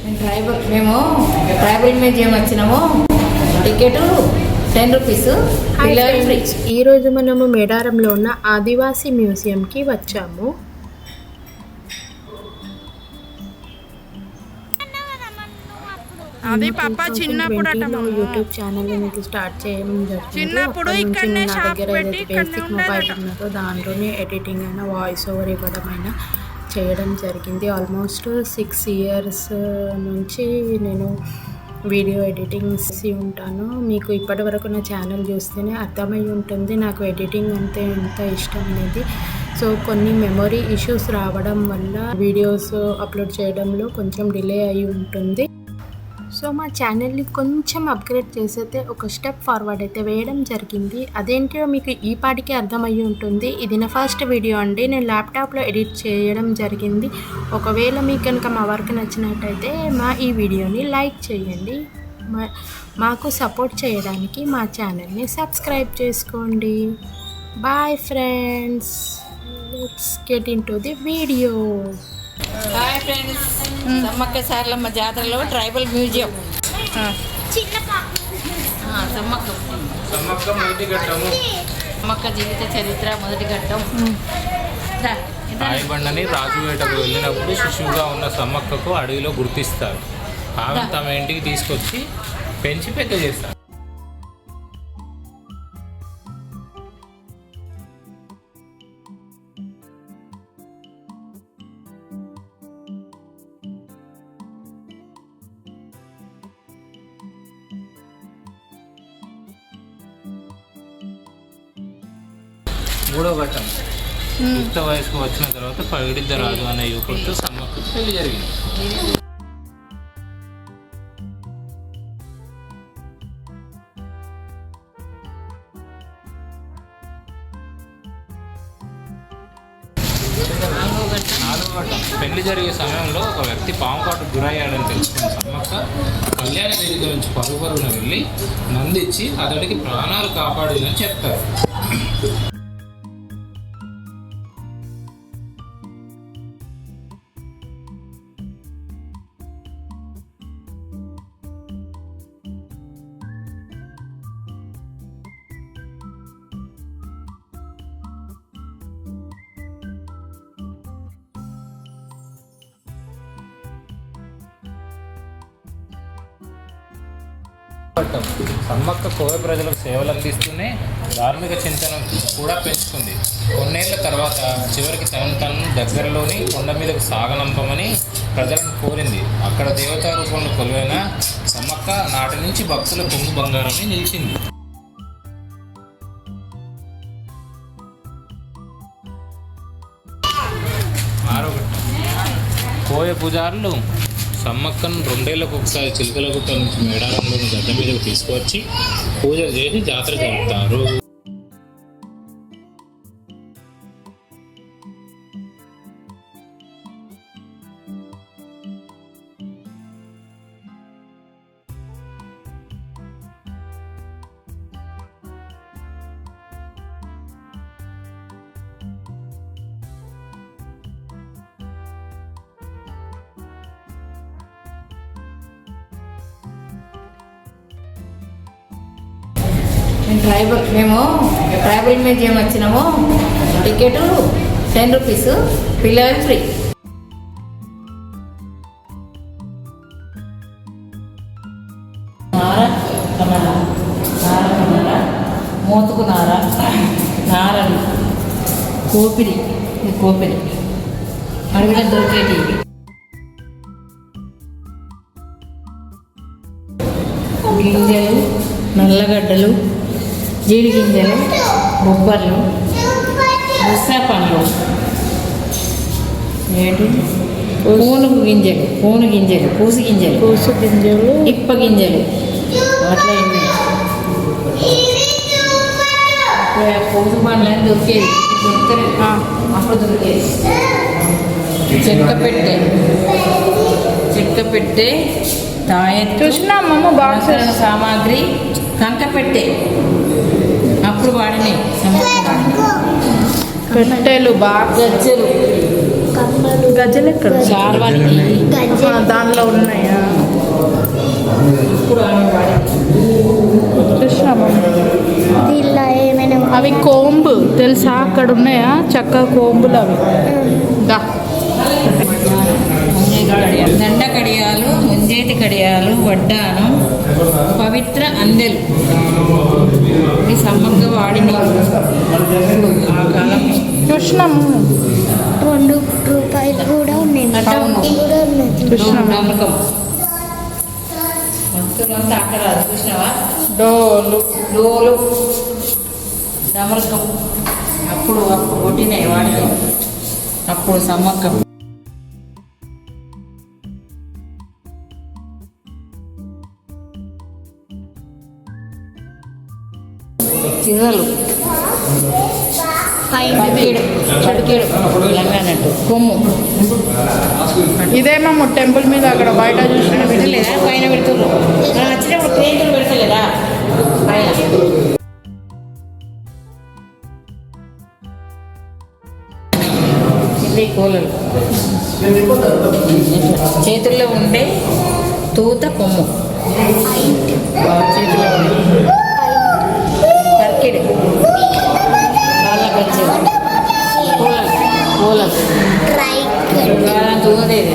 మేము tribal museum వచ్చినాము. Ticket 10 rupees. ఈరోజు మనము మేడారంలో ఉన్న ఆదివాసీ మ్యూజియంకి వచ్చాము. అది పాప చిన్నప్పుడు యూట్యూబ్ ఛానల్ మీకు స్టార్ట్ చేయడం జరిగింది. చిన్నప్పుడు ఇక్కడనే షాప్ పెట్టి బేసిక్ మొబైల్ ఉన్నదో దాంట్లోనే ఎడిటింగ్ అయినా వాయిస్ ఓవర్ ఇవ్వడం అయినా చేయడం జరిగింది. ఆల్మోస్ట్ 6 years నుంచి నేను వీడియో ఎడిటింగ్ చేసి ఉంటాను. మీకు ఇప్పటి వరకు నా ఛానల్ చూస్తేనే అర్థమై ఉంటుంది నాకు ఎడిటింగ్ అంటే ఎంత ఇష్టం అనేది. సో కొన్ని మెమొరీ ఇష్యూస్ రావడం వల్ల వీడియోస్ అప్లోడ్ చేయడంలో కొంచెం డిలే అయి ఉంటుంది. సో మా ఛానల్ని కొంచెం అప్గ్రేడ్ చేసైతే ఒక స్టెప్ ఫార్వర్డ్ అయితే వేయడం జరిగింది. అదేంటో మీకు ఈ పాటికి అర్థమయ్యి ఉంటుంది. ఇది నా ఫస్ట్ వీడియో అండి. నేను ల్యాప్టాప్లో ఎడిట్ చేయడం జరిగింది. ఒకవేళ మీకు కనుక మా వర్క్ నచ్చినట్టయితే మా ఈ వీడియోని లైక్ చేయండి. మాకు సపోర్ట్ చేయడానికి మా ఛానల్ని సబ్స్క్రైబ్ చేసుకోండి. Bye friends, let's get into the video. Hi friends, Sammakka Saralamma జాతరలో ట్రైబల్ మ్యూజియం. సమ్మక్క జీవిత చరిత్ర మొదటి ఘట్టం. రాయబండని రాజువేటకు వెళ్ళినప్పుడు శిశువుగా ఉన్న సమ్మక్కకు అడవిలో గుర్తిస్తారు. ఆమె తమ ఇంటికి తీసుకొచ్చి పెంచి పెద్ద చేస్తారు. మూడో ఘట్టం, యుక్త వయసుకు వచ్చిన తర్వాత పగిడిద్ద రాజు అనే యువకుడితో సమ్మక్క పెళ్లి జరిగింది. నాలుగో ఘట్టం, పెళ్లి జరిగే సమయంలో ఒక వ్యక్తి పాము కాటుకు గురయ్యాడని తెలుసుకున్న సమ్మక్క కళ్యాణ వేదిక నుంచి పరుగుపరుగున వెళ్ళి నందిచ్చి అతడికి ప్రాణాలు కాపాడిందని చెప్తారు. సమ్మక్క కోయ ప్రజలకు సేవలు అందిస్తూనే ధార్మిక చింతన కూడా పెంచుకుంది. కొన్నేళ్ల తర్వాత చివరికి తనను దగ్గరలోని కొండ మీదకు సాగనంపమని ప్రజలను కోరింది. అక్కడ దేవతా రూపంలో కొలువైన సమ్మక్క నాటి నుంచి భక్తుల పొంగు బంగారమని నిలిచింది. ఆరో ఘట్టం, కోయ పూజారులు సమ్మక్కను 2 ఏళ్లకు ఒకసారి చిలుకలగుట్ట నుంచి మేడారంలోని గడ్డ మీదకు తీసుకువచ్చి పూజలు చేసి జాతర జరుపుతారు. మేము ట్రైబల్ మ్యూజియం వచ్చినాము. Ticket 10 rupees. పిల్లలు ఫ్రీ. మోతుకు నారలు, కోపిరి. ఇది కోపిరి అడవిలో దొరికేటి. గింజలు, నల్లగడ్డలు, జీడి గింజలు, బొబ్బర్లు, ముస్సా పండ్లు, ఏంటి పూసు గింజలు, ఇప్ప గింజలు, అట్లా పూసు పండ్లు అని దొరికేది. అప్పుడు దొరికేది. చెక్క పెట్టే తాయెత్తు, సామాగ్రి, కంక పెట్టే అప్పుడు వాడిని పెట్టెలు, గజ్జలు, గజ్జలు ఎక్కడ చార్వాణి దానిలో ఉన్నాయా ఇప్పుడు ఆమె వాడింది. చూసినామా దీనిలో ఏమైనా అవి కోంబు తెలుసా అక్కడ ఉన్నాయా చక్క కోంబులు అవి దా దండ కడియాలు, ముంజేతి కడియాలు, వడ్డానం, పవిత్ర అందెలు ఈ సమ్మగా వాడిన ఆ కాలం చూసినాము ₹2 కూడా ఉన్నాయి అవును. ఇది కూడా ఉన్నాయి చూసినాము నమ్మకం మస్తులంతా అక్కడ చూసినావా డోలు డోలు డమరకం అప్పుడు కొట్టినాయి వాడినాయి అప్పుడు సమ్మక్కం చిర్రలు పక్కేడు చడికేడు లంగానట్టు కొమ్ము ఇదేమో టెంపుల్ మీద అక్కడ బయట చూసిన పెట్టలేదా పైన పెడుతుర్రు మనం వచ్చినప్పుడు పెయింట్లు పెడతలేదా పైన ఇవి కోలలు చేతుల్లో ఉండే తూత కొమ్ము చేతిలో ఉండే కర్కిడి కాళ్ళకి వచ్చేది కోలలు కోలలు తూదేది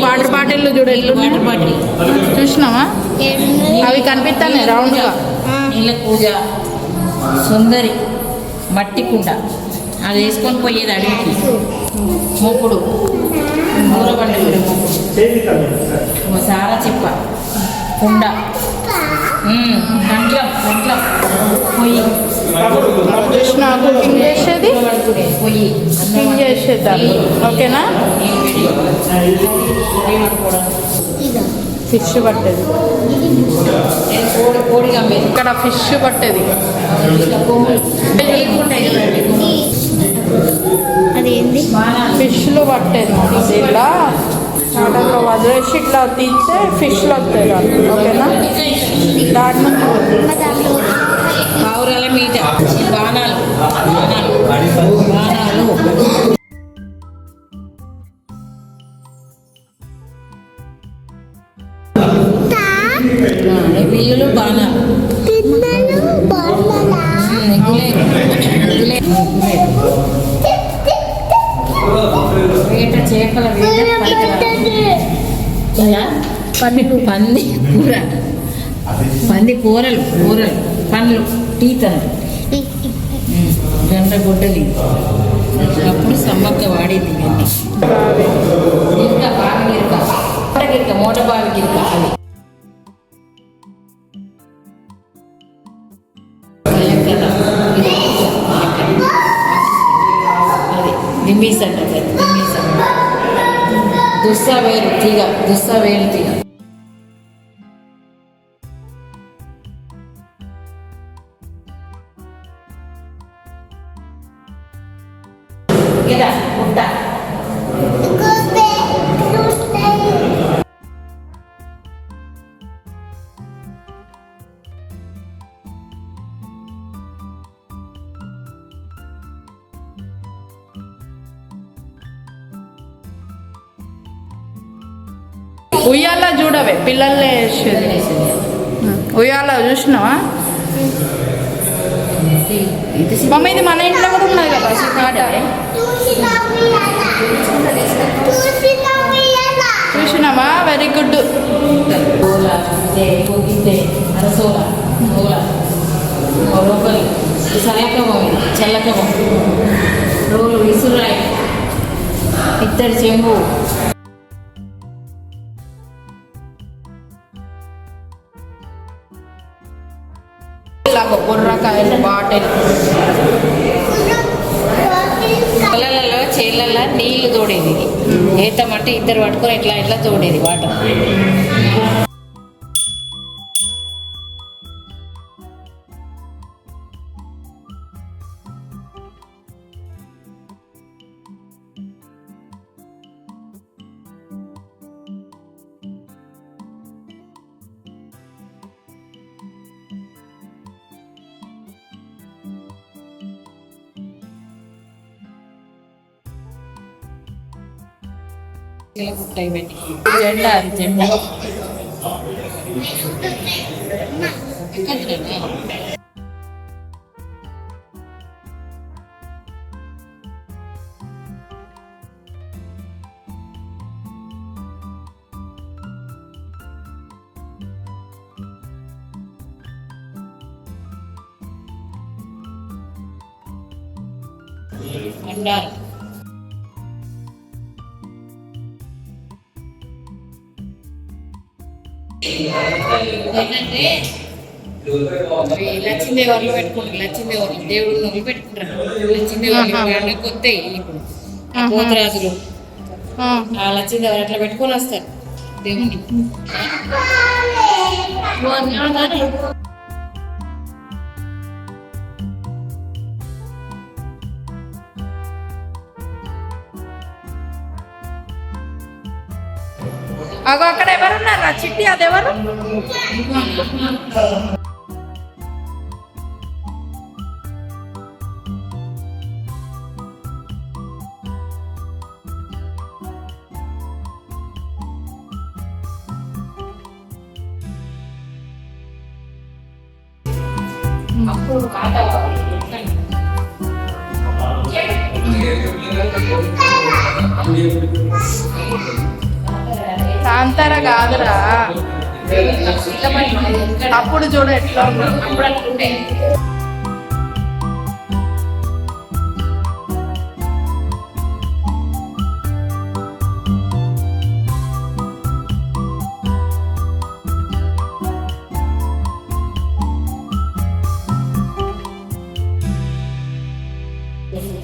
వాటర్ బాటిల్ చూడు వాటర్ బాటిల్ చూసినావా అవి కనిపిస్తాయి రౌండ్ గా నీళ్ళ పూజ సుందరి మట్టి కుండ అది వేసుకొని పోయేది అడిగి మూకుడు మూరబండి మూకుడు సారా చిప్ప కుండ కంట్లం కంట్లం పొయ్యి చూసిన కుకింగ్ చేసేది పడుకునే పొయ్యి కుకింగ్ చేసేద్దాం ఓకేనా ఫిష్ పట్టేది కోడి కోడి అమ్మేది ఇక్కడ ఫిష్ పట్టేది అదేంది ఫిష్లు పట్టేది మనం దీంట్లో వాటర్లో వదిలేసి ఇట్లా తీస్తే ఫిష్లు వస్తాయి దాంట్లో ఓకేనా దాని దాంట్లో పావురాల మీట బాణాలు బాణాలు బాణాలు బిల్లులు బాణాలు పిల్లలు బాలలా వేట చేపల వేట పండ్లు పంది కూర పంది కూరలు కూరలు పండ్లు టీతలు గంట గుడ్డలి అప్పుడు సమ్మక్క వాడేది ఇవన్నీ గిరిక బావి గిరిక మూట బావి గిరిక అది దిమ్మీస్ అంటారు దిమ్మీస్ దుస్సా వేరు తీగ దుస్సా వేరు తీగ ఇదా పుట్ట ఉయ్యాల చూడవే పిల్లల్ని వేసేది ఉయ్యాల చూసినావా మమ్మీ ఇది మన ఇంట్లో కూడా ఉన్నది కదా కాట చూసినావా వెరీ గుడ్ అరసోల లోపలి చల్లకమం చల్లకమం రోలు విసురాయి ఇద్దరు చెంబు బుర్రకాయలు బాటిల్ పొలాలలో చేళ్ళల్లో నీళ్లు తోడేది ఇది ఏతమంటే ఇద్దరు పట్టుకొని ఇట్లా ఇట్లా తోడేది వాటర్ ఇలా కుట్టాయి పెట్టి జెండా అది జెండా ఎక్కడికి అండారు ఏంటంటే లక్ష్మీదేవర్లు పెట్టుకుంటారు లక్ష్మీదేవర్లు దేవుడు నవ్వులు పెట్టుకుంటారు లక్ష్మీదేవర్లు కొత్త ఇప్పుడు పోతరాజులు ఆ లక్ష్మీదేవరు అట్లా పెట్టుకొని వస్తారు దేవుని అగో అక్కడ ఎవరున్నారా చిట్టి అదెవరు అప్పుడు కాట కాంతార కాదురా అప్పుడు చూడు ఎట్లా ఉంది. అప్పుడు అనుకుంటే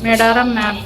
మేడారం మ్యాప్